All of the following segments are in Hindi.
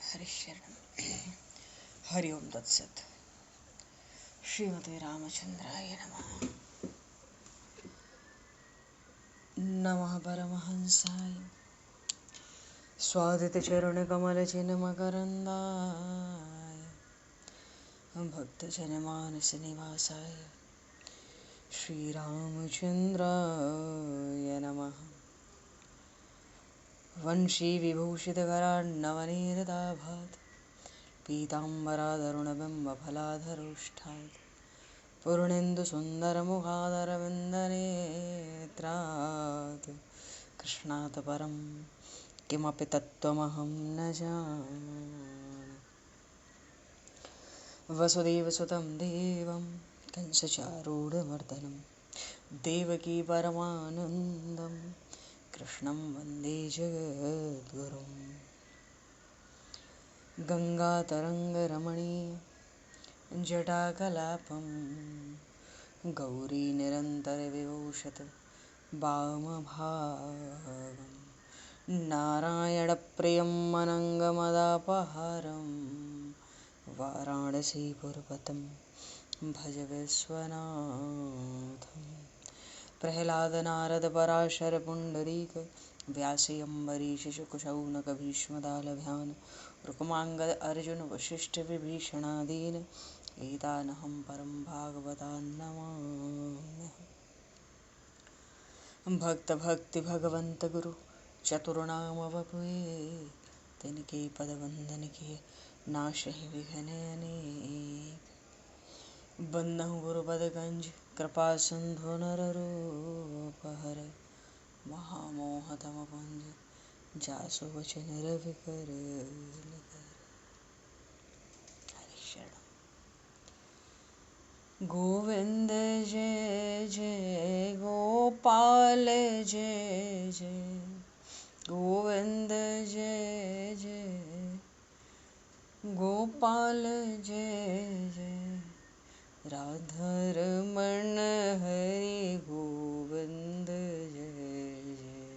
हरिशरण हरि ओम तत्सत। श्रीमते रामचंद्राय नमः। नमः परमहंसाय स्वादितचरणकमलचिन्मकरन्दाय भक्तजनमानसनिवासाय श्रीरामचन्द्राय नमः। वंशीविभूषितकरान्नवनीरदाभात् पीताम्बराधरुणबिम्बफलाधरोष्ठात् पूर्णेन्दुसुन्दरमुखादरविन्दनेत्रात् कृष्णात् परं किमपि तत्त्वमहं न जाने। वसुदेवसुतं देवं कंसचारूढमर्दनं देवकी परमानन्दं कृष्णं वन्दे जगद्गुरुं। गङ्गातरङ्गरमणीय जटाकलापं गौरीनिरन्तरविभूषत वामभागं नारायणप्रियं अनङ्गमदापहारं वाराणसीपुरपतं भज विश्वनाथं। प्रह्लादनारदपराशरपुण्डरीक व्यासि अम्बरीशशुकशौनकभीष्मदालभ्यान् रुक्माङ्गद अर्जुन वसिष्ठविभीषणादीन् एतानहं परं भागवतान् नमाम्यहम्। भक्त भक्ति भगवंत गुरु चतुर्नाम वपुए तिनके पद वंदन किए नाशहि विघ्न अनेक। बंदहु गुरुपद गंज कृपा सिंधु नररूप हर महामोह तम पुंज जासु वचन रवि कर। गोविंद जय जय गोपाल जय जय गोविंद जय जय गोपाल जय जय राधारमण हरि गोविंद जय जय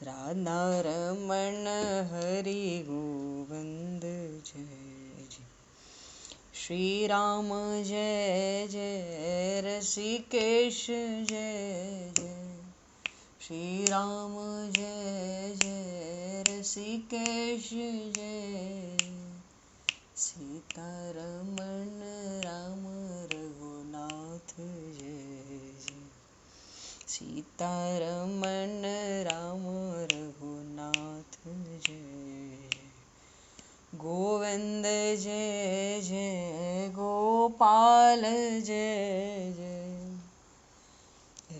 राधारमण हरि गोविंद जय जय। श्री राम जय जय ऋषिकेश जय जय श्री राम जय जय ऋषिकेश जय सीतारमण राम रघुनाथ जय जय सीतारमण राम रघुनाथ जय जय। गोविंद जय जय गोपाल जय जय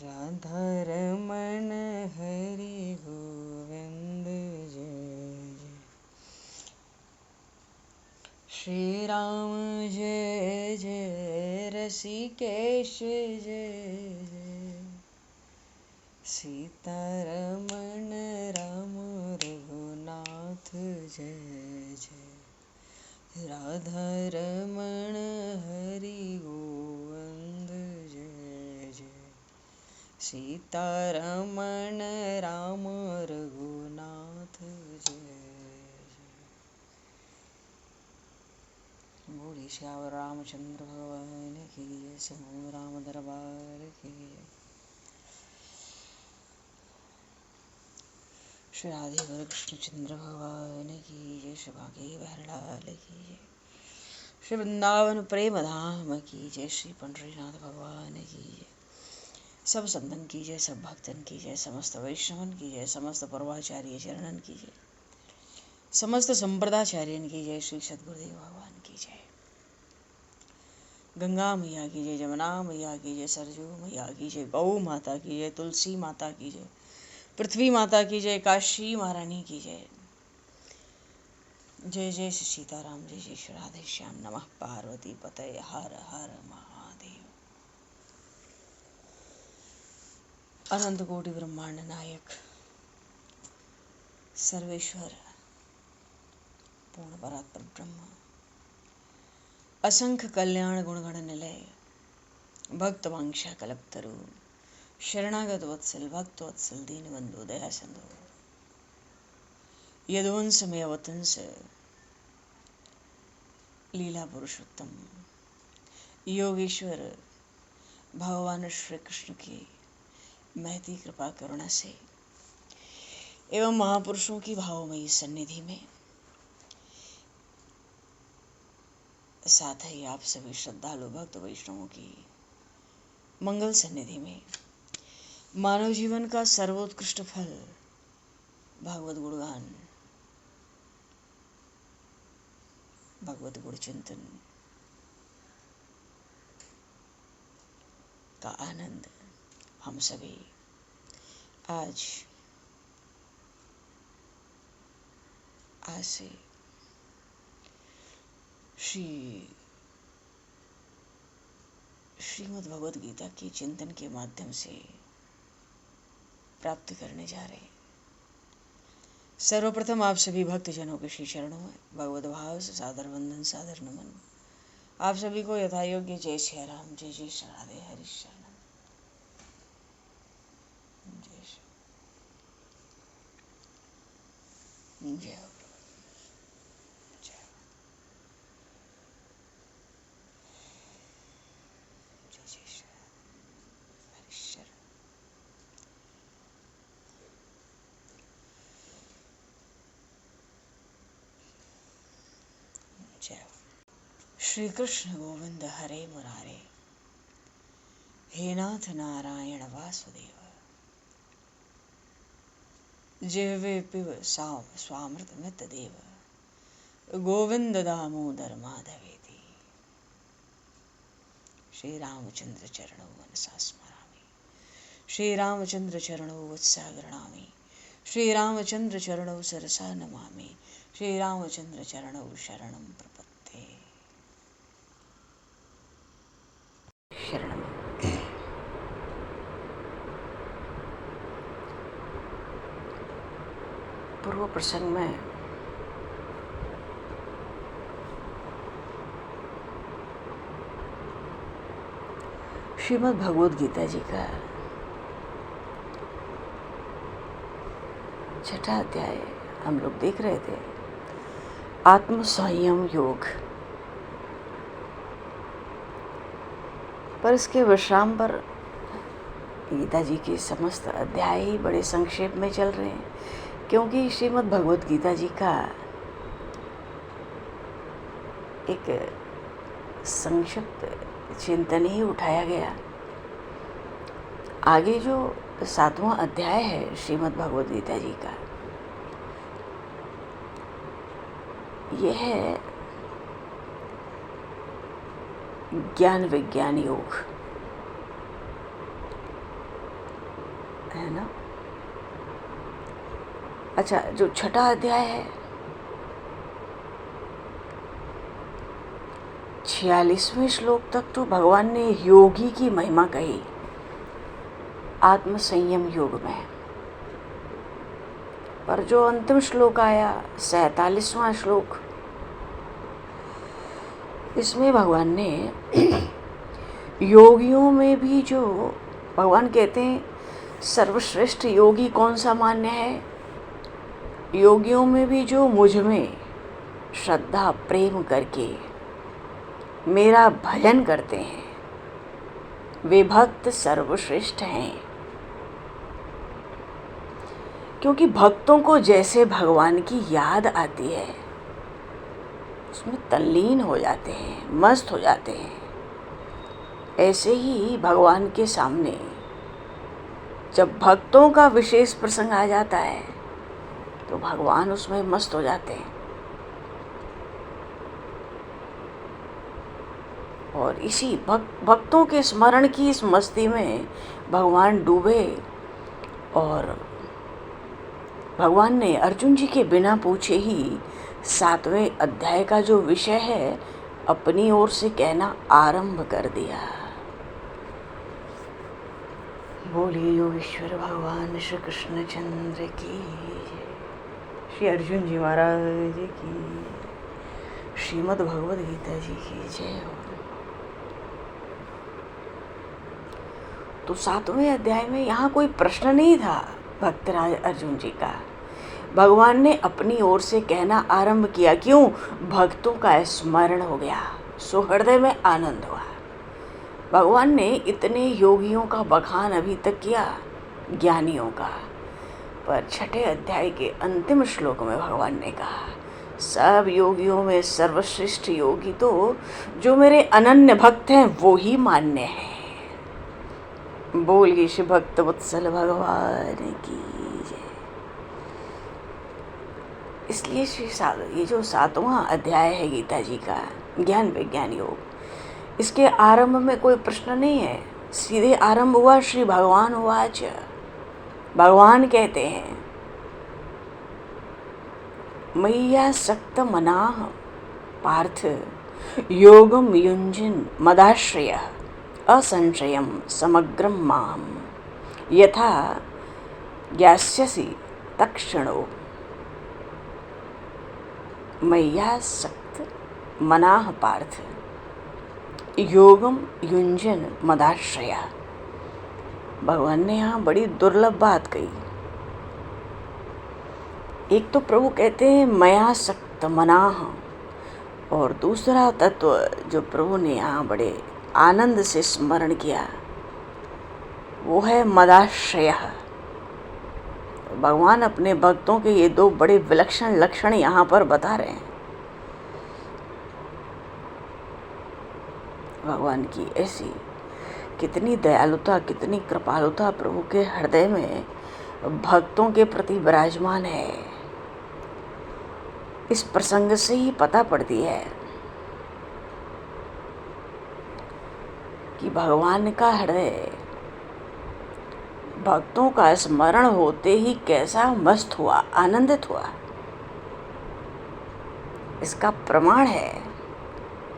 राधारमण हरि गोविंद जय जय। श्री राम जय जय ऋषिकेश जय जय सीतारमण राम रघुनाथ जय जय राधारमण हरि गोविंद जय जय सीतारमण राम रघुनाथ जय जय। बोले श्याम रामचंद्र भगवान की जय। समूह राम दरबार की जय। श्री राधे कृष्णचंद्र भगवान की जय। श्री भागे बहरलाल की जय। श्री वृंदावन प्रेम धाम की जय। श्री पंडरीनाथ भगवान की जय। सब संतन की जय, सब भक्तन की जय, समस्त वैष्णवन की जय, समस्त पूर्वाचार्य चरणन की जय, समस्त संप्रदाचार्यन की जय। श्री सद्गुरुदेव भगवान की जय। गंगा मैया की जय, जमुना मैया की जय, सरजू मैया की जय, गौ माता की जय, तुलसी माता की जय, पृथ्वी माता की जय, काशी महारानी की जय। जय जय श्री सीताराम, जय जय श्री राधे श्याम। नमः पार्वती पतये हर हर महादेव। अनंत कोटि ब्रह्मांड नायक सर्वेश्वर पूर्ण परात्पर ब्रह्म असंख्य कल्याण गुणगण निलय भक्त वांछा कल्पतरु शरणागत वत्सल भक्त वत्सल दीनबंधु दया सिंधु यदुवंश में अवतंस लीला पुरुषोत्तम योगेश्वर भगवान श्री कृष्ण की महती कृपा करुणा से एवं महापुरुषों की भावमयी सन्निधि में, साथ ही आप सभी श्रद्धालु भक्त वैष्णवों की मंगल सन्निधि में, मानव जीवन का सर्वोत्कृष्ट फल भागवत गुणगान, भगवत गुण चिंतन का आनंद हम सभी आज से श्रीमद् भगवद गीता के चिंतन के माध्यम से प्राप्त करने जा रहे हैं। सर्वप्रथम आप सभी भक्तजनों के श्री चरणों में भगवद भाव से सादर वंदन, सादर नमन। आप सभी को यथा योग्य जय श्री राम, जय जय श्री राधे, हरि शरणम, जय जय जय श्री कृष्ण गोविंद हरे मुरारे, हे नाथ नारायण वासुदेव, जिह्वे पिब स्वामृतमित देव, गोविंद दामोदर माधवेति। श्री रामचंद्र चरणौ मनसा स्मरामि, श्री रामचंद्र चरणौ वत्सा गृह्णामि, श्री रामचंद्र चरणौ सरसा नमामि, श्री रामचंद्र चरणौ शरणं प्रपद्ये। शरणम। पूर्व प्रसंग में श्रीमद् भगवद गीता जी का 6वां अध्याय हम लोग देख रहे थे, आत्म संयम योग। पर इसके विश्राम पर गीता जी के समस्त अध्याय ही बड़े संक्षेप में चल रहे हैं, क्योंकि श्रीमद् भगवद गीता जी का एक संक्षिप्त चिंतन ही उठाया गया। आगे जो 7वां अध्याय है श्रीमद् भगवद गीता जी का, यह है ज्ञान विज्ञान योग, है ना। अच्छा, जो 6वां अध्याय है 46वें श्लोक तक तो भगवान ने योगी की महिमा कही आत्म संयम योग में, पर जो अंतिम श्लोक आया 47वां श्लोक, इसमें भगवान ने योगियों में भी जो भगवान कहते हैं सर्वश्रेष्ठ योगी कौन सा मान्य है, योगियों में भी जो मुझ में श्रद्धा प्रेम करके मेरा भजन करते हैं वे भक्त सर्वश्रेष्ठ हैं। क्योंकि भक्तों को जैसे भगवान की याद आती है उसमें तल्लीन हो जाते हैं, मस्त हो जाते हैं, ऐसे ही भगवान के सामने जब भक्तों का विशेष प्रसंग आ जाता है तो भगवान उसमें मस्त हो जाते हैं। और इसी भक्तों के स्मरण की इस मस्ती में भगवान डूबे, और भगवान ने अर्जुन जी के बिना पूछे ही 7वें अध्याय का जो विषय है अपनी ओर से कहना आरंभ कर दिया। बोलिए योगेश्वर भगवान श्री कृष्ण चंद्र की, श्री अर्जुन जी महाराज की, श्रीमद् भगवद गीता जी की जय हो। तो 7वें अध्याय में यहाँ कोई प्रश्न नहीं था भक्तराज अर्जुन जी का, भगवान ने अपनी ओर से कहना आरंभ किया। क्यों? भक्तों का स्मरण हो गया, सो हृदय में आनंद हुआ। भगवान ने इतने योगियों का बखान अभी तक किया, ज्ञानियों का, पर छठे अध्याय के अंतिम श्लोक में भगवान ने कहा, सब योगियों में सर्वश्रेष्ठ योगी तो जो मेरे अनन्य भक्त हैं वो ही मान्य हैं। बोलिए श्री भक्त वत्सल भगवान की जय। इसलिए ये जो 7वां अध्याय है गीता जी का, ज्ञान विज्ञान योग, इसके आरंभ में कोई प्रश्न नहीं है, सीधे आरंभ हुआ श्री भगवान वाच। भगवान कहते हैं, मैया सक्त मनाः पार्थ योगम युंजन मदाश्रय असंशयम समग्रम माम यथा ज्ञास्यसि तक्षणो। मैया सक्त मनाः पार्थ योगम युंजन मदाश्रय। भगवान ने यहाँ बड़ी दुर्लभ बात कही। एक तो प्रभु कहते हैं मया सक्त मनाः, और दूसरा तत्व जो प्रभु ने यहाँ बड़े आनंद से स्मरण किया वो है मदाश्रय। भगवान अपने भक्तों के ये दो बड़े विलक्षण लक्षण यहाँ पर बता रहे हैं। भगवान की ऐसी कितनी दयालुता, कितनी कृपालुता प्रभु के हृदय में भक्तों के प्रति विराजमान है, इस प्रसंग से ही पता पड़ती है कि भगवान का हृदय भक्तों का स्मरण होते ही कैसा मस्त हुआ, आनंदित हुआ। इसका प्रमाण है,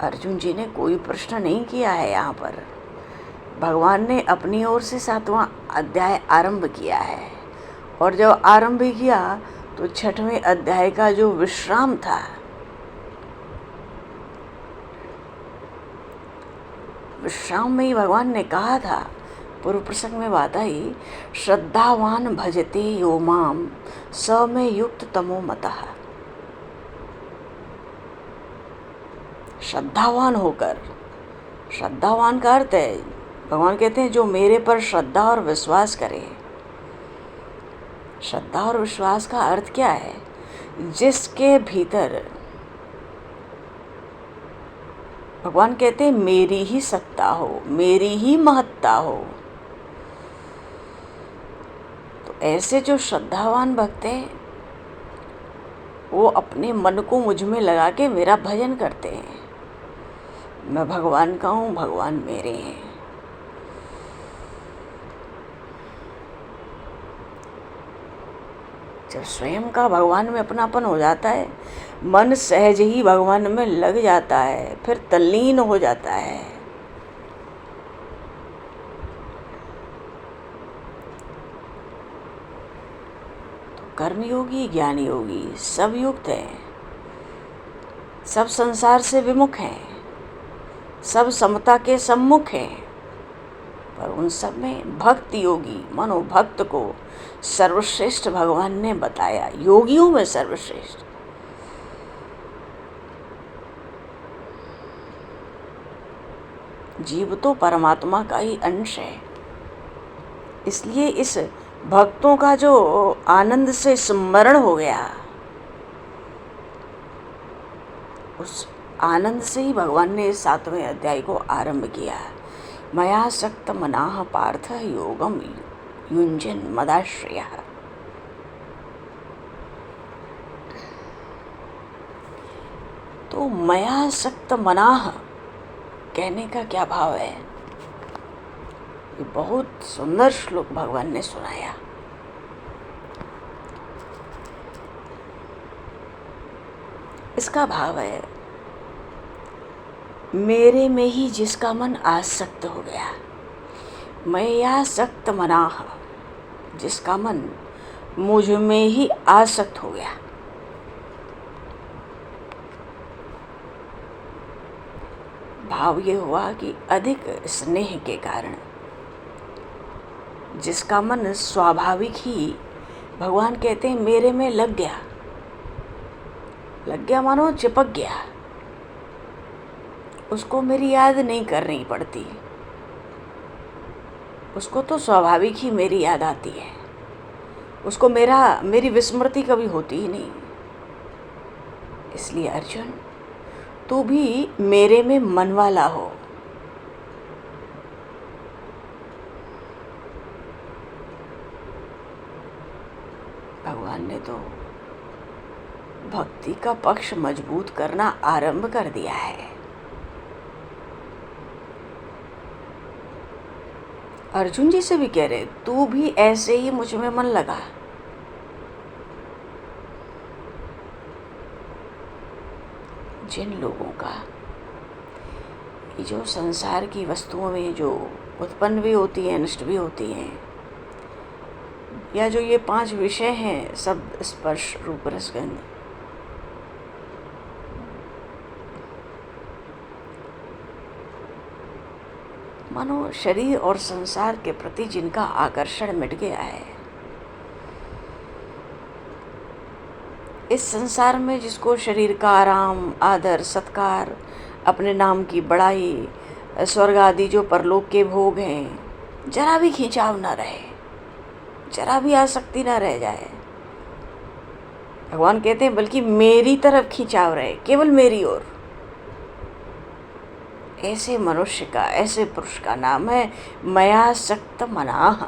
अर्जुन जी ने कोई प्रश्न नहीं किया है यहाँ पर। भगवान ने अपनी ओर से 7वां अध्याय आरंभ किया है, और जब आरंभ किया तो 6वें अध्याय का जो विश्राम था, विश्राम में ही भगवान ने कहा था, पूर्व प्रसंग में बात आई, श्रद्धावान भजते यो माम स में युक्त तमो मतः। श्रद्धावान होकर, श्रद्धावान का अर्थ है, भगवान कहते हैं जो मेरे पर श्रद्धा और विश्वास करे। श्रद्धा और विश्वास का अर्थ क्या है? जिसके भीतर भगवान कहते हैं मेरी ही सत्ता हो, मेरी ही महत्ता हो। तो ऐसे जो श्रद्धावान भक्त हैं वो अपने मन को मुझ में लगा के मेरा भजन करते हैं। मैं भगवान का हूँ, भगवान मेरे हैं। जब स्वयं का भगवान में अपनापन हो जाता है, मन सहज ही भगवान में लग जाता है, फिर तल्लीन हो जाता है। तो कर्मयोगी, ज्ञान योगी सब युक्त हैं, सब संसार से विमुख हैं, सब समता के सम्मुख हैं, पर उन सब में भक्त योगी मनोभक्त को सर्वश्रेष्ठ भगवान ने बताया, योगियों में सर्वश्रेष्ठ। जीव तो परमात्मा का ही अंश है, इसलिए इस भक्तों का जो आनंद से स्मरण हो गया, उस आनंद से ही भगवान ने 7वें अध्याय को आरंभ किया। मया सक्त मनाः पार्थ योगम युंजन मदाश्रयः। तो मया सक्त मनाः कहने का क्या भाव है? ये बहुत सुंदर श्लोक भगवान ने सुनाया। इसका भाव है, मेरे में ही जिसका मन आसक्त हो गया, मया सक्त मनाः, जिसका मन मुझ में ही आसक्त हो गया। भाव ये हुआ कि अधिक स्नेह के कारण जिसका मन स्वाभाविक ही भगवान कहते हैं मेरे में लग गया मानो चिपक गया, उसको मेरी याद नहीं करनी पड़ती, उसको तो स्वाभाविक ही मेरी याद आती है, उसको मेरी विस्मृति कभी होती ही नहीं। इसलिए अर्जुन, तू भी मेरे में मन वाला हो। भगवान ने तो भक्ति का पक्ष मजबूत करना आरंभ कर दिया है। अर्जुन जी से भी कह रहे, तू भी ऐसे ही मुझ में मन लगा। जिन लोगों का ये जो संसार की वस्तुओं में जो उत्पन्न भी होती हैं, नष्ट भी होती हैं, या जो ये 5 विषय हैं, शब्द, स्पर्श, रूप, रस, गंध, मानो शरीर और संसार के प्रति जिनका आकर्षण मिट गया है, इस संसार में जिसको शरीर का आराम, आदर, सत्कार, अपने नाम की बड़ाई, स्वर्ग आदि जो परलोक के भोग हैं, जरा भी खिंचाव ना रहे, जरा भी आसक्ति ना रह जाए। भगवान कहते हैं बल्कि मेरी तरफ खिंचाव रहे, केवल मेरी ओर। ऐसे मनुष्य का, ऐसे पुरुष का नाम है मयासक्त मनाः।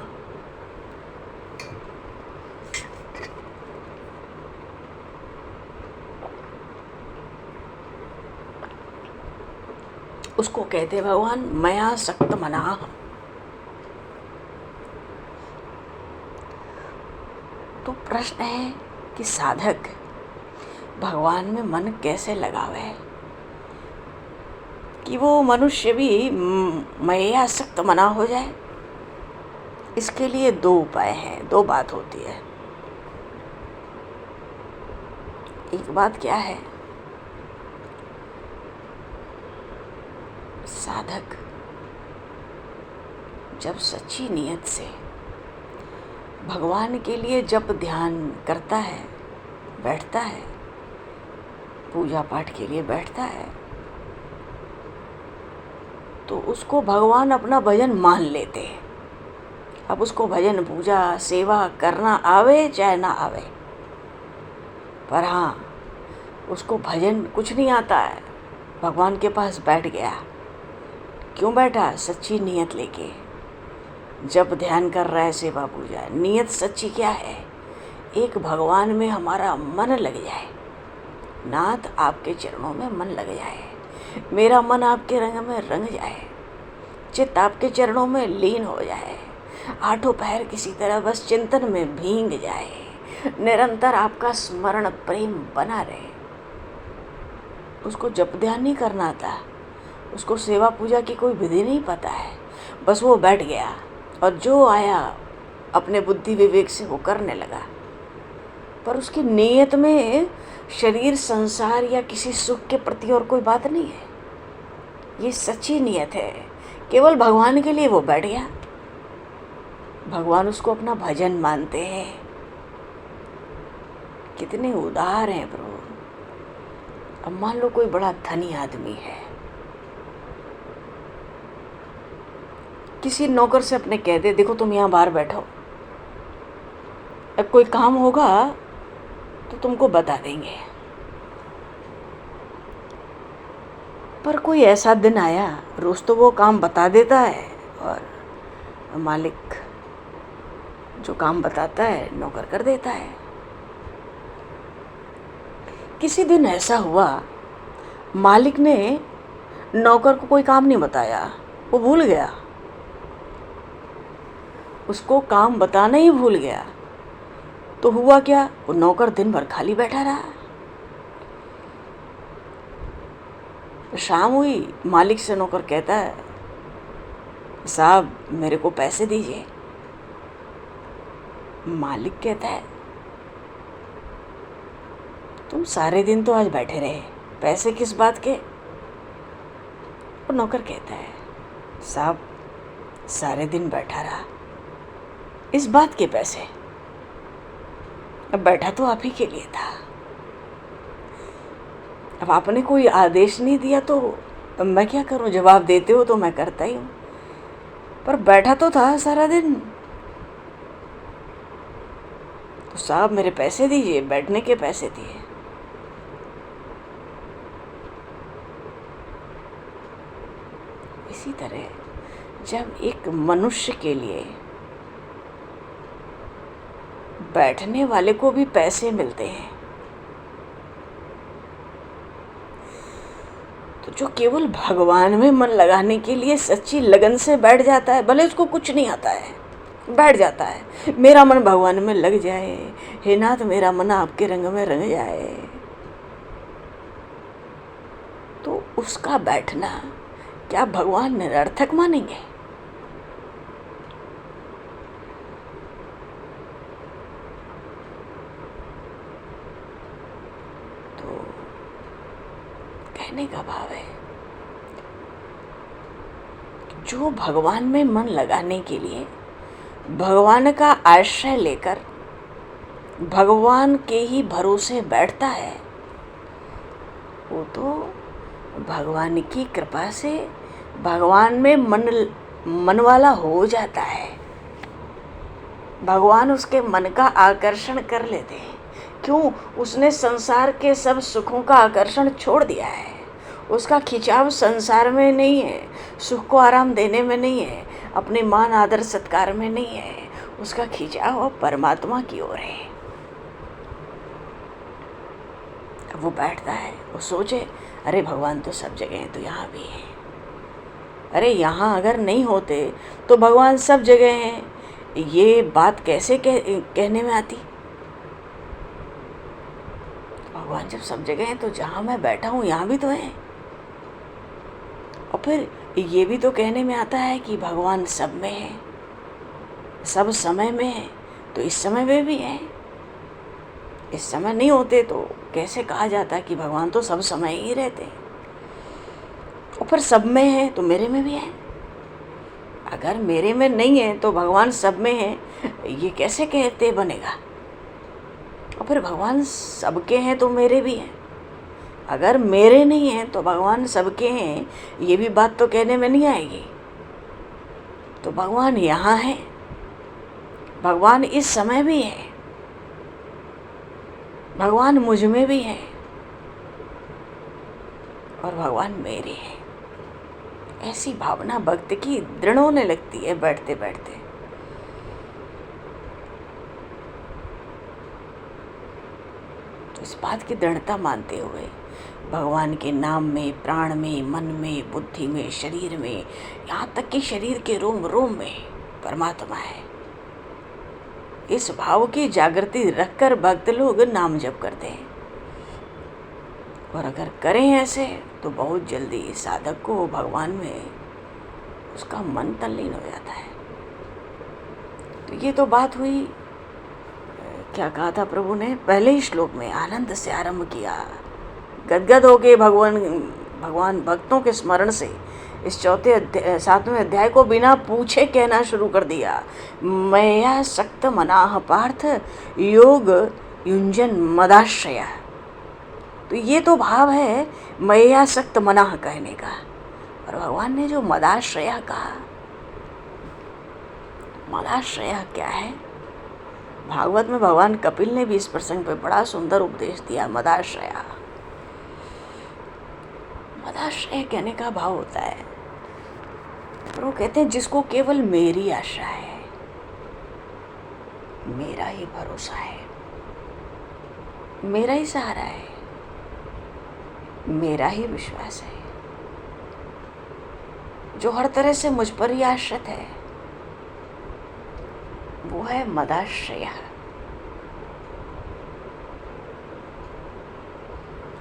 उसको कहते भगवान मयासक्त मनाः। तो प्रश्न है कि साधक भगवान में मन कैसे लगावे कि वो मनुष्य भी मयासक्त मना हो जाए। इसके लिए 2 उपाय हैं, 2 बात होती है। एक बात क्या है, साधक जब सच्ची नियत से भगवान के लिए जब ध्यान करता है, बैठता है, पूजा पाठ के लिए बैठता है, तो उसको भगवान अपना भजन मान लेते हैं। अब उसको भजन, पूजा, सेवा करना आवे चाहे ना आवे, पर हाँ, उसको भजन कुछ नहीं आता है, भगवान के पास बैठ गया। क्यों बैठा? सच्ची नियत लेके। जब ध्यान कर रहा है, सेवा पूजा, नियत सच्ची क्या है? एक भगवान में हमारा मन लग जाए, नाथ आपके चरणों में मन लग जाए, मेरा मन आपके रंग में रंग जाए, चित्त आपके चरणों में लीन हो जाए, 8 पहर किसी तरह बस चिंतन में भींग जाए, निरंतर आपका स्मरण प्रेम बना रहे। उसको जप ध्यान नहीं करना आता, उसको सेवा पूजा की कोई विधि नहीं पता है, बस वो बैठ गया और जो आया अपने बुद्धि विवेक से वो करने लगा। पर उसकी नीयत में शरीर, संसार या किसी सुख के प्रति और कोई बात नहीं है। ये सच्ची नियत है, केवल भगवान के लिए वो बैठ गया। भगवान उसको अपना भजन मानते हैं। कितने उदार हैं प्रभु। अब मान लो कोई बड़ा धनी आदमी है, किसी नौकर से अपने कह दे, देखो तुम यहाँ बाहर बैठो, अब कोई काम होगा तो तुमको बता देंगे। पर कोई ऐसा दिन आया, रोज तो वो काम बता देता है और मालिक जो काम बताता है नौकर कर देता है। किसी दिन ऐसा हुआ, मालिक ने नौकर को कोई काम नहीं बताया, वो भूल गया, उसको काम बताना ही भूल गया। तो हुआ क्या, वो नौकर दिन भर खाली बैठा रहा। शाम हुई, मालिक से नौकर कहता है, साहब मेरे को पैसे दीजिए। मालिक कहता है, तुम सारे दिन तो आज बैठे रहे, पैसे किस बात के? और नौकर कहता है, साहब सारे दिन बैठा रहा, इस बात के पैसे। अब बैठा तो आप ही के लिए था। अब आपने कोई आदेश नहीं दिया तो मैं क्या करूं? जवाब देते हो तो मैं करता ही हूँ, पर बैठा तो था सारा दिन। तो साहब मेरे पैसे दीजिए, बैठने के पैसे दिए। इसी तरह जब एक मनुष्य के लिए बैठने वाले को भी पैसे मिलते हैं, तो जो केवल भगवान में मन लगाने के लिए सच्ची लगन से बैठ जाता है, भले उसको कुछ नहीं आता है, बैठ जाता है, मेरा मन भगवान में लग जाए, हे नाथ मेरा मन आपके रंग में रंग जाए, तो उसका बैठना क्या भगवान निरर्थक मानेंगे? तो कहने का भाव है, जो भगवान में मन लगाने के लिए भगवान का आश्रय लेकर भगवान के ही भरोसे बैठता है, वो तो भगवान की कृपा से भगवान में मन वाला हो जाता है। भगवान उसके मन का आकर्षण कर लेते हैं। क्यों? उसने संसार के सब सुखों का आकर्षण छोड़ दिया है। उसका खिंचाव संसार में नहीं है, सुख को आराम देने में नहीं है, अपने मान आदर सत्कार में नहीं है, उसका खिंचाव अब परमात्मा की ओर है। वो बैठता है, वो सोचे अरे भगवान तो सब जगह हैं, तो यहाँ भी है। अरे यहाँ अगर नहीं होते तो भगवान सब जगह हैं, ये बात कैसे कहने में आती? भगवान जब सब जगह हैं तो जहाँ मैं बैठा हूँ यहाँ भी तो है। और फिर ये भी तो कहने में आता है कि भगवान सब में है, सब समय में है, तो इस समय में भी है। इस समय नहीं होते तो कैसे कहा जाता कि भगवान तो सब समय ही रहते हैं? और फिर सब में है तो मेरे में भी है। अगर मेरे में नहीं है तो भगवान सब में है, ये कैसे कहते बनेगा? और फिर भगवान सबके हैं तो मेरे भी हैं। अगर मेरे नहीं हैं तो भगवान सबके हैं, ये भी बात तो कहने में नहीं आएगी। तो भगवान यहाँ है, भगवान इस समय भी है, भगवान मुझ में भी है, और भगवान मेरे हैं। ऐसी भावना भक्त की दृढ़ होने लगती है बैठते बैठते। तो इस बात की दृढ़ता मानते हुए भगवान के नाम में, प्राण में, मन में, बुद्धि में, शरीर में, यहाँ तक कि शरीर के रोम रोम में परमात्मा है, इस भाव की जागृति रखकर भक्त लोग नाम जप करते हैं। और अगर करें ऐसे तो बहुत जल्दी साधक को भगवान में उसका मन तल्लीन हो जाता है। तो ये तो बात हुई, क्या कहा था प्रभु ने पहले ही श्लोक में, आनंद से आरंभ किया, गदगद होके भगवान भक्तों के स्मरण से इस 7वें अध्याय को बिना पूछे कहना शुरू कर दिया। मया सक्त मनाह पार्थ योग युंजन मदाश्रया। तो ये तो भाव है मया सक्त मनाह कहने का। और भगवान ने जो मदाश्रया कहा, मदाश्रया क्या है? भागवत में भगवान कपिल ने भी इस प्रसंग पे बड़ा सुंदर उपदेश दिया। मदाश्रया, मदाश्रय कहने का भाव होता है, पर वो कहते हैं जिसको केवल मेरी आशा है, मेरा ही भरोसा है, मेरा ही सहारा है, मेरा ही विश्वास है, जो हर तरह से मुझ पर ही आश्रित है, वो है मदाश्रय।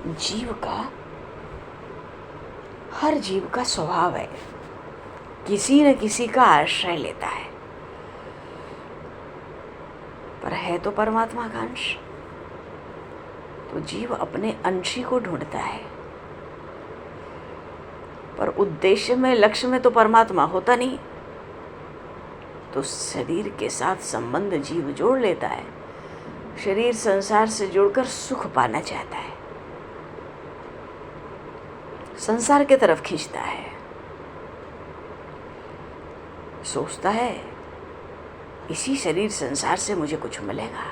जीव का, हर जीव का स्वभाव है किसी न किसी का आश्रय लेता है, पर है तो परमात्मा का अंश। तो जीव अपने अंशी को ढूंढता है, पर उद्देश्य में, लक्ष्य में तो परमात्मा होता नहीं। तो शरीर के साथ संबंध जीव जोड़ लेता है, शरीर संसार से जुड़कर सुख पाना चाहता है, संसार की तरफ खींचता है, सोचता है इसी शरीर संसार से मुझे कुछ मिलेगा,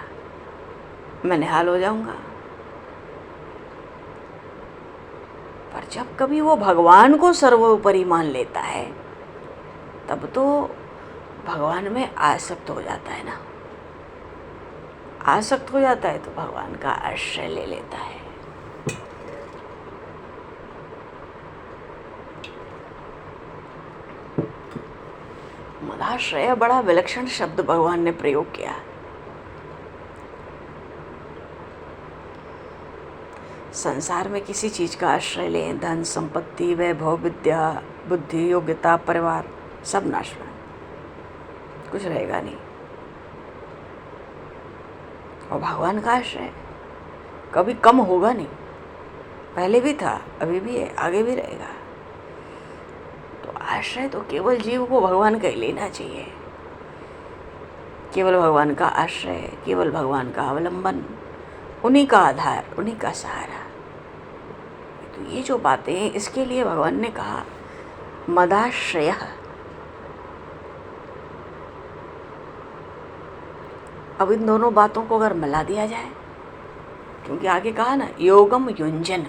मैं निहाल हो जाऊंगा। पर जब कभी वो भगवान को सर्वोपरि मान लेता है तब तो भगवान में आसक्त हो जाता है ना, आसक्त हो जाता है तो भगवान का आश्रय ले लेता है। मदाश्रय बड़ा विलक्षण शब्द भगवान ने प्रयोग किया। संसार में किसी चीज का आश्रय लें, धन संपत्ति वैभव विद्या बुद्धि योग्यता परिवार सब नाशवान, कुछ रहेगा नहीं। और भगवान का आश्रय कभी कम होगा नहीं, पहले भी था, अभी भी है, आगे भी रहेगा। तो आश्रय तो केवल जीव को भगवान का ही लेना चाहिए, केवल भगवान का आश्रय, केवल भगवान का अवलंबन, उन्हीं का आधार, उन्हीं का सहारा। तो ये जो बातें हैं इसके लिए भगवान ने कहा मदाश्रय। अब इन दोनों बातों को अगर मिला दिया जाए, क्योंकि आगे कहा ना योगम युंजन,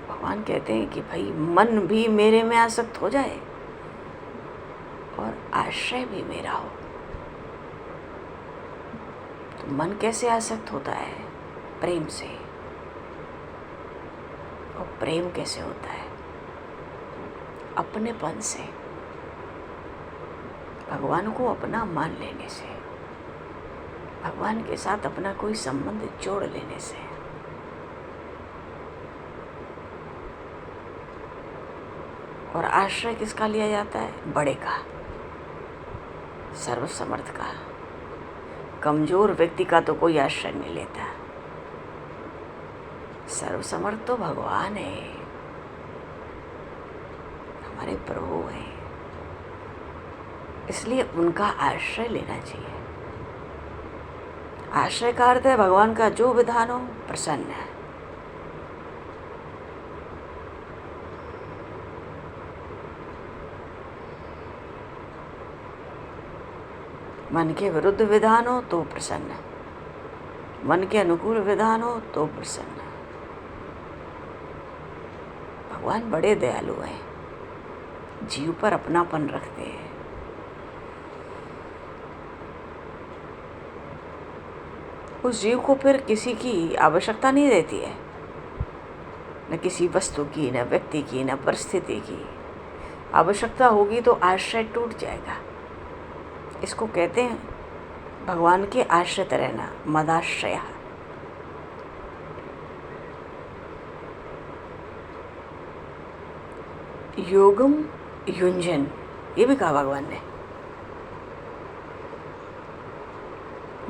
भगवान कहते हैं कि भाई मन भी मेरे में आसक्त हो जाए और आश्रय भी मेरा हो। तो मन कैसे आसक्त होता है? प्रेम से। और प्रेम कैसे होता है? अपनेपन से, भगवान को अपना मान लेने से, भगवान के साथ अपना कोई संबंध जोड़ लेने से। और आश्रय किसका लिया जाता है? बड़े का, सर्वसमर्थ का। कमजोर व्यक्ति का तो कोई आश्रय नहीं लेता। सर्वसमर्थ तो भगवान है, हमारे प्रभु हैं, इसलिए उनका आश्रय लेना चाहिए। आश्रय का अर्थ है भगवान का जो विधान हो प्रसन्न है। मन के विरुद्ध विधान हो तो प्रसन्न है, मन के अनुकूल विधान हो तो प्रसन्न है। भगवान बड़े दयालु हैं, जीव पर अपनापन रखते हैं। उस जीव को फिर किसी की आवश्यकता नहीं रहती है, न किसी वस्तु की, न व्यक्ति की, न परिस्थिति की। आवश्यकता होगी तो आश्रय टूट जाएगा। इसको कहते हैं भगवान के आश्रित रहना, मदाश्रय। योगम युंजन, ये भी कहा भगवान ने।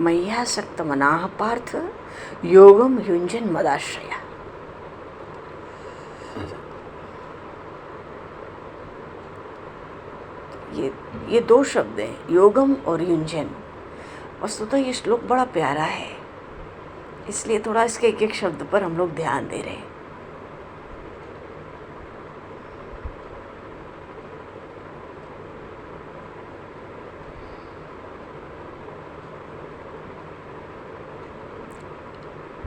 मय्यासक्त मनाः पार्थ योगम युंजन मदाश्रय। ये दो शब्द हैं, योगम और युंजन। वस्तुतः ये श्लोक बड़ा प्यारा है, इसलिए थोड़ा इसके एक एक शब्द पर हम लोग ध्यान दे रहे हैं।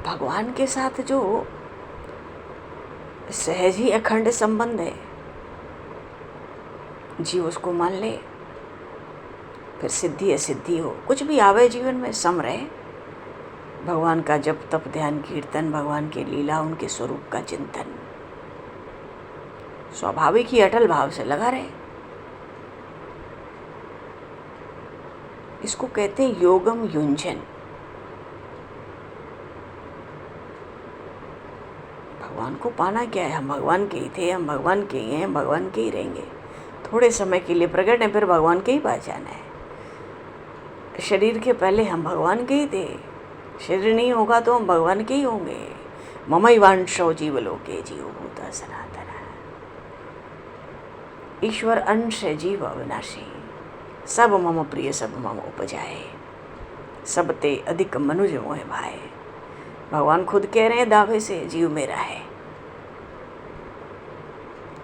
भगवान के साथ जो सहज ही अखंड संबंध है, जीव उसको मान ले, फिर सिद्धि असिद्धि हो, कुछ भी आवे जीवन में, सम रहे। भगवान का जप तप ध्यान कीर्तन, भगवान की लीला, उनके स्वरूप का चिंतन स्वाभाविक ही अटल भाव से लगा रहे। इसको कहते हैं योगम युंजन। भगवान को पाना क्या है? हम भगवान के ही थे, हम भगवान के ही हैं, हम भगवान के ही रहेंगे। थोड़े समय के लिए प्रकट है, फिर भगवान के ही पहचाना है। शरीर के पहले हम भगवान के ही थे, शरीर नहीं होगा तो हम भगवान के ही होंगे। ममैवांशो जीवलोके जीवभूतः सनातनः। ईश्वर अंश है, जीव अविनाशी। सब मम प्रिय, सब मम उपजाए। सब ते अधिक मनुज मोह भाए। भगवान खुद कह रहे हैं दावे से जीव मेरा है,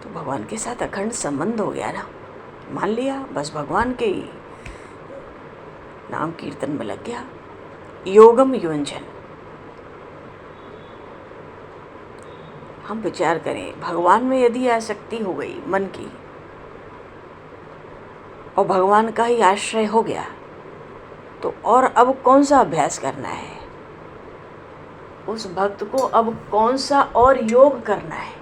तो भगवान के साथ अखंड संबंध हो गया ना, मान लिया, बस भगवान के ही नाम कीर्तन में लग गया। योगम युंजन, हम विचार करें, भगवान में यदि आसक्ति हो गई मन की और भगवान का ही आश्रय हो गया, तो और अब कौन सा अभ्यास करना है? उस भक्त को अब कौन सा और योग करना है?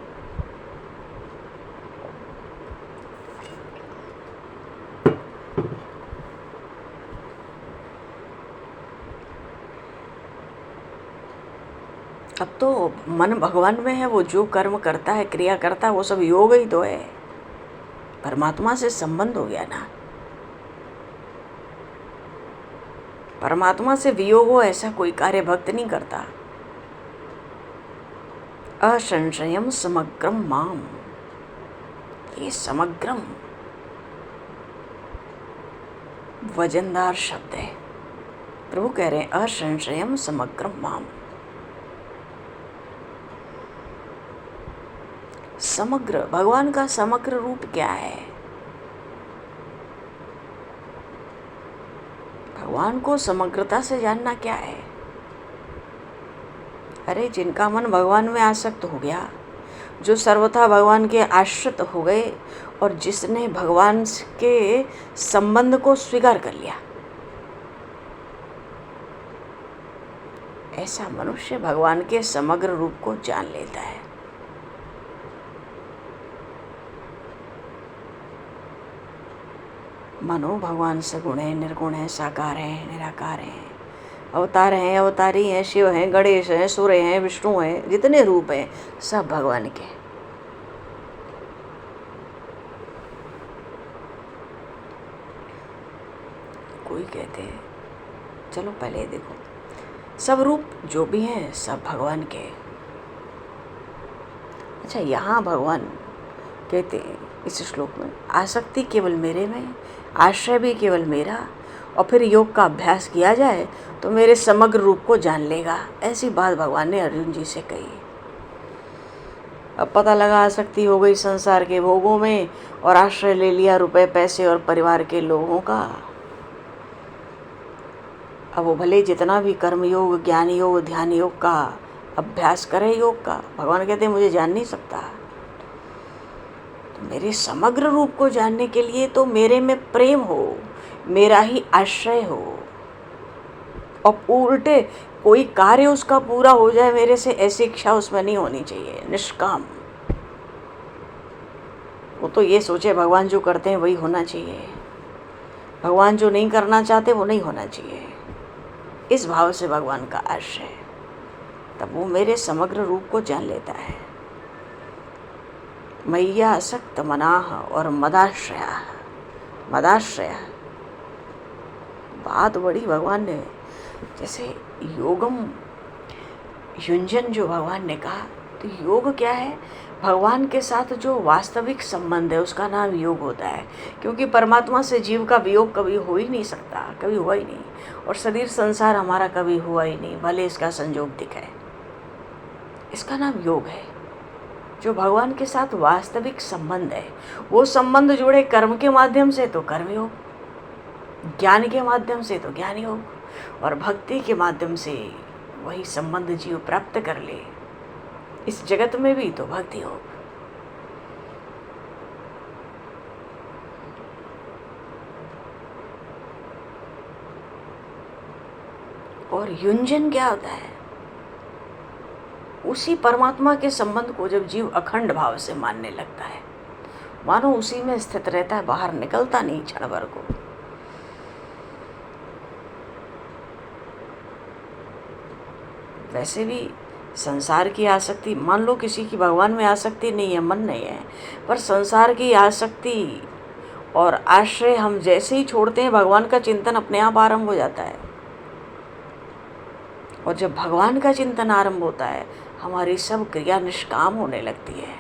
अब तो मन भगवान में है, वो जो कर्म करता है, क्रिया करता है, वो सब योग ही तो है। परमात्मा से संबंध हो गया ना। परमात्मा से वियोग हो ऐसा कोई कार्य भक्त नहीं करता। असंशयम समग्रम माम, ये समग्रम वजनदार शब्द है। प्रभु कह रहे हैं असंशयम समग्रम माम। समग्र, भगवान का समग्र रूप क्या है? भगवान को समग्रता से जानना क्या है? अरे जिनका मन भगवान में आसक्त हो गया, जो सर्वथा भगवान के आश्रित हो गए और जिसने भगवान के संबंध को स्वीकार कर लिया, ऐसा मनुष्य भगवान के समग्र रूप को जान लेता है। मनो भगवान सगुण है, निर्गुण है, साकार है, निराकार है, अवतार हैं, अवतारी हैं, शिव हैं, गणेश हैं, सूर्य हैं, विष्णु हैं, जितने रूप हैं सब भगवान के। कोई कहते हैं चलो पहले देखो, सब रूप जो भी हैं सब भगवान के। अच्छा, यहाँ भगवान कहते हैं इस श्लोक में, आसक्ति केवल मेरे में, आश्रय भी केवल मेरा, और फिर योग का अभ्यास किया जाए तो मेरे समग्र रूप को जान लेगा। ऐसी बात भगवान ने अर्जुन जी से कही। अब पता लगा आसक्ति हो गई संसार के भोगों में और आश्रय ले लिया रुपए पैसे और परिवार के लोगों का। अब वो भले जितना भी कर्म योग, ज्ञान योग, ध्यान योग का अभ्यास करे, योग का, भगवान कहते हैं मुझे जान नहीं सकता। तो मेरे समग्र रूप को जानने के लिए तो मेरे में प्रेम हो, मेरा ही आश्रय हो, और उल्टे कोई कार्य उसका पूरा हो जाए मेरे से, ऐसी इच्छा उसमें नहीं होनी चाहिए। निष्काम, वो तो ये सोचे भगवान जो करते हैं वही होना चाहिए, भगवान जो नहीं करना चाहते वो नहीं होना चाहिए। इस भाव से भगवान का आश्रय, तब वो मेरे समग्र रूप को जान लेता है। मैया आसक्त मनाह और मदाश्रया, मदाश्रया बात बड़ी भगवान ने, जैसे योगम युंजन जो भगवान ने कहा, तो योग क्या है? भगवान के साथ जो वास्तविक संबंध है उसका नाम योग होता है, क्योंकि परमात्मा से जीव का वियोग कभी हो ही नहीं सकता, कभी हुआ ही नहीं, और शरीर संसार हमारा कभी हुआ ही नहीं, भले इसका संयोग दिखे। इसका नाम योग है, जो भगवान के साथ वास्तविक संबंध है। वो संबंध जुड़े कर्म के माध्यम से तो कर्म योग, ज्ञान के माध्यम से तो ज्ञान योग, और भक्ति के माध्यम से वही संबंध जीव प्राप्त कर ले इस जगत में भी तो भक्ति योग। और युंजन क्या होता है? उसी परमात्मा के संबंध को जब जीव अखंड भाव से मानने लगता है, मानो उसी में स्थित रहता है, बाहर निकलता नहीं क्षण भर को। वैसे भी संसार की आसक्ति, मान लो किसी की भगवान में आसक्ति नहीं है, मन नहीं है, पर संसार की आसक्ति और आश्रय हम जैसे ही छोड़ते हैं, भगवान का चिंतन अपने आप आरंभ हो जाता है। और जब भगवान का चिंतन आरंभ होता है, हमारी सब क्रिया निष्काम होने लगती है।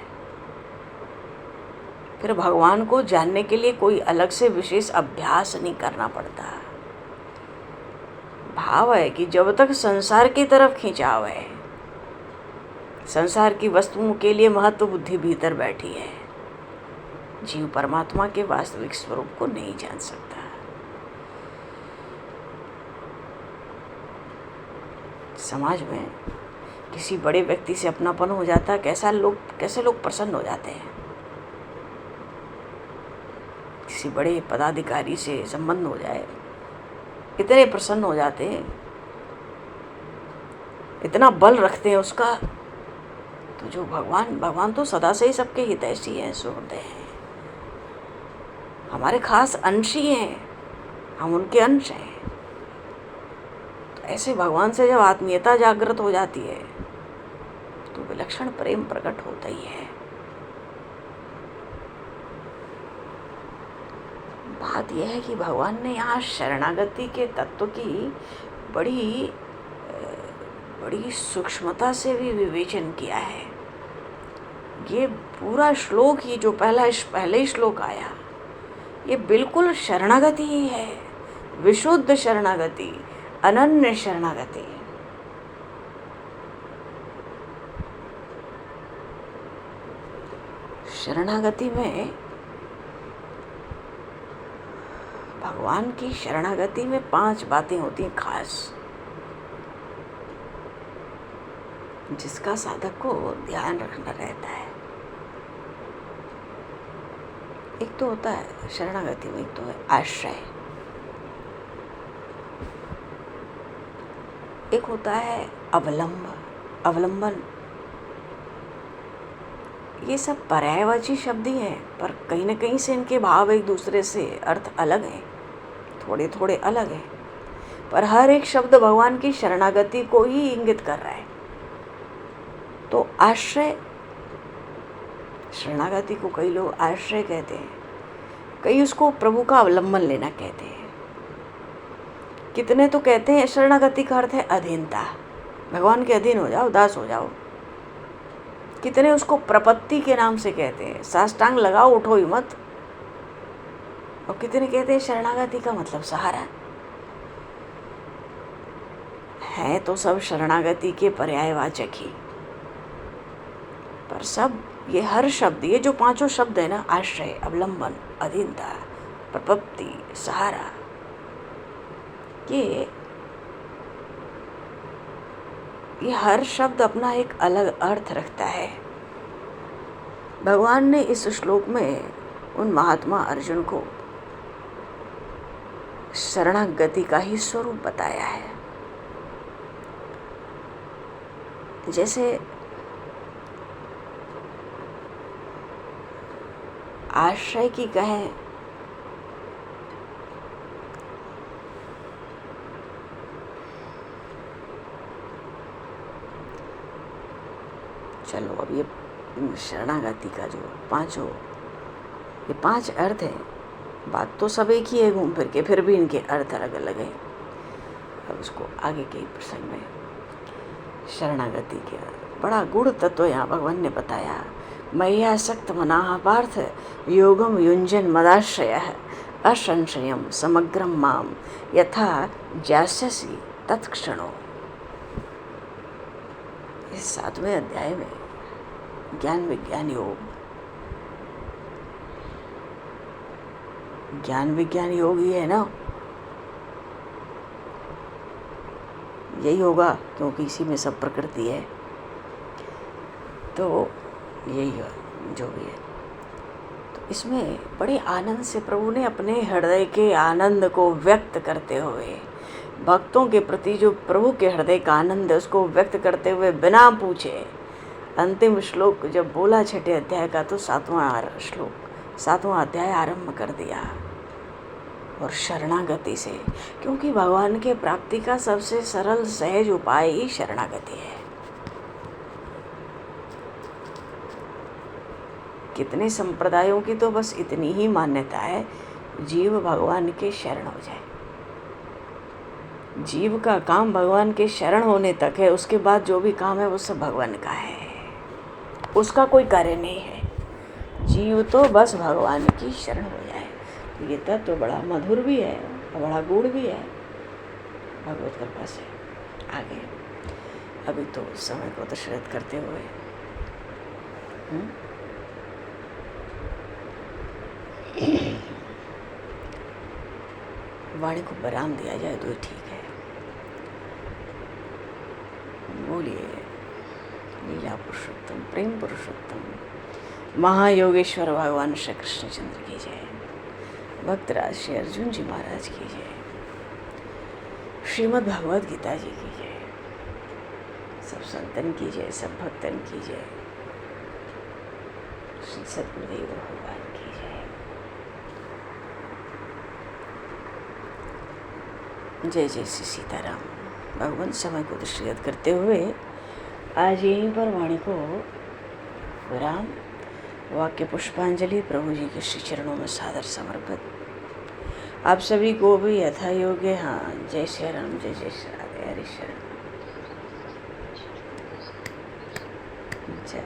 फिर भगवान को जानने के लिए कोई अलग से विशेष अभ्यास नहीं करना पड़ता। भाव है कि जब तक संसार की तरफ खिंचाव है, संसार की वस्तुओं के लिए महत्व बुद्धि भीतर बैठी है, जीव परमात्मा के वास्तविक स्वरूप को नहीं जान सकता। समाज में किसी बड़े व्यक्ति से अपनापन हो जाता है, कैसे लोग प्रसन्न हो जाते हैं। किसी बड़े पदाधिकारी से संबंध हो जाए, इतने प्रसन्न हो जाते हैं, इतना बल रखते हैं उसका। तो जो भगवान तो सदा से ही सबके हितैषी हैं, सुनते हैं, हमारे खास अंश ही हैं, हम उनके अंश हैं। तो ऐसे भगवान से जब आत्मीयता जागृत हो जाती है तो विलक्षण प्रेम प्रकट होता ही है। बात यह है कि भगवान ने यहाँ शरणागति के तत्व की बड़ी सूक्ष्मता से भी विवेचन किया है। ये पूरा श्लोक ही जो पहले श्लोक आया, ये बिल्कुल शरणागति ही है, विशुद्ध शरणागति, अनन्य शरणागति। शरणागति में, भगवान की शरणागति में 5 बातें होती हैं खास, जिसका साधक को ध्यान रखना रहता है। एक तो होता है शरणागति में, एक तो है आश्रय, एक होता है अवलंबन। ये सब पर्यायवाची शब्द ही हैं, पर कहीं न कहीं से इनके भाव एक दूसरे से अर्थ अलग हैं, थोड़े थोड़े अलग हैं, पर हर एक शब्द भगवान की शरणागति को ही इंगित कर रहा है। तो आश्रय, शरणागति को कई लोग आश्रय कहते हैं, कई उसको प्रभु का अवलंबन लेना कहते हैं। कितने तो कहते हैं शरणागति का अर्थ है अधीनता, भगवान के अधीन हो जाओ, दास हो जाओ। कितने उसको प्रपत्ति के नाम से कहते हैं, साष्टांग लगाओ, उठो ही मत। और कितने कहते हैं शरणागति का मतलब सहारा। है तो सब शरणागति के पर्यायवाचक ही, पर सब ये हर शब्द, ये जो 5 शब्द है ना, आश्रय, अवलंबन, अधीनता, प्रपत्ति, सहारा, ये हर शब्द अपना एक अलग अर्थ रखता है। भगवान ने इस श्लोक में उन महात्मा अर्जुन को शरणागति का ही स्वरूप बताया है। जैसे आश्रय की कहें, चलो अब ये शरणागति का जो 5 अर्थ हैं, बात तो सब एक ही है घूम फिर के, फिर भी इनके अर्थ अलग अलग हैं। अब उसको आगे के प्रसंग में शरणागति के बड़ा गूढ़ तत्व यहाँ भगवान ने बताया। मय्यासक्त मनाः पार्थ योगम युञ्जन मदाश्रयः असंशयम समग्रम माम यथा जास्यसि तत्क्षणो। इस 7वें अध्याय में ज्ञान विज्ञान योग ही है ना, यही होगा क्योंकि इसी में सब प्रकृति है। तो यही है जो भी है। तो इसमें बड़े आनंद से प्रभु ने अपने हृदय के आनंद को व्यक्त करते हुए, भक्तों के प्रति जो प्रभु के हृदय का आनंद है उसको व्यक्त करते हुए बिना पूछे अंतिम श्लोक जब बोला 6ठे अध्याय का, तो 7वां अध्याय आरंभ कर दिया। और शरणागति से, क्योंकि भगवान के प्राप्ति का सबसे सरल सहज उपाय ही शरणागति है। कितने संप्रदायों की तो बस इतनी ही मान्यता है, जीव भगवान के शरण हो जाए। जीव का काम भगवान के शरण होने तक है, उसके बाद जो भी काम है वो सब भगवान का है, उसका कोई कार्य नहीं है। जीव तो बस भगवान की शरण हो जाए। ये तत्व तो बड़ा मधुर भी है और बड़ा गूढ़ भी है। भगवत कृपा से आगे। अभी तो समय को दशरथ करते हुए वाणी को विराम दिया जाए तो ठीक है। बोलिए लीला पुरुषोत्तम, प्रेम पुरुषोत्तम, महायोगेश्वर भगवान श्री कृष्णचंद्र की जय। भक्तराज श्री अर्जुन जी महाराज की जय। श्रीमद् भगवद गीता जी की जय। सब संतन की जय, सब भक्तन की जय। श्री सद्गुरुदेव भगवान की जय। जय जय श्री सीताराम। भगवान समय को दृष्टिगत करते हुए आज यहीं पर वाणी को विराम। वाक्य पुष्पांजलि प्रभु जी के श्री चरणों में सादर समर्पित। आप सभी को भी यथा योग्य। हाँ, जय श्री राम, जय जय श्री राधे, हरि शरण। जय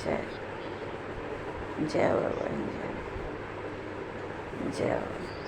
जय जय भगवान, जय जय।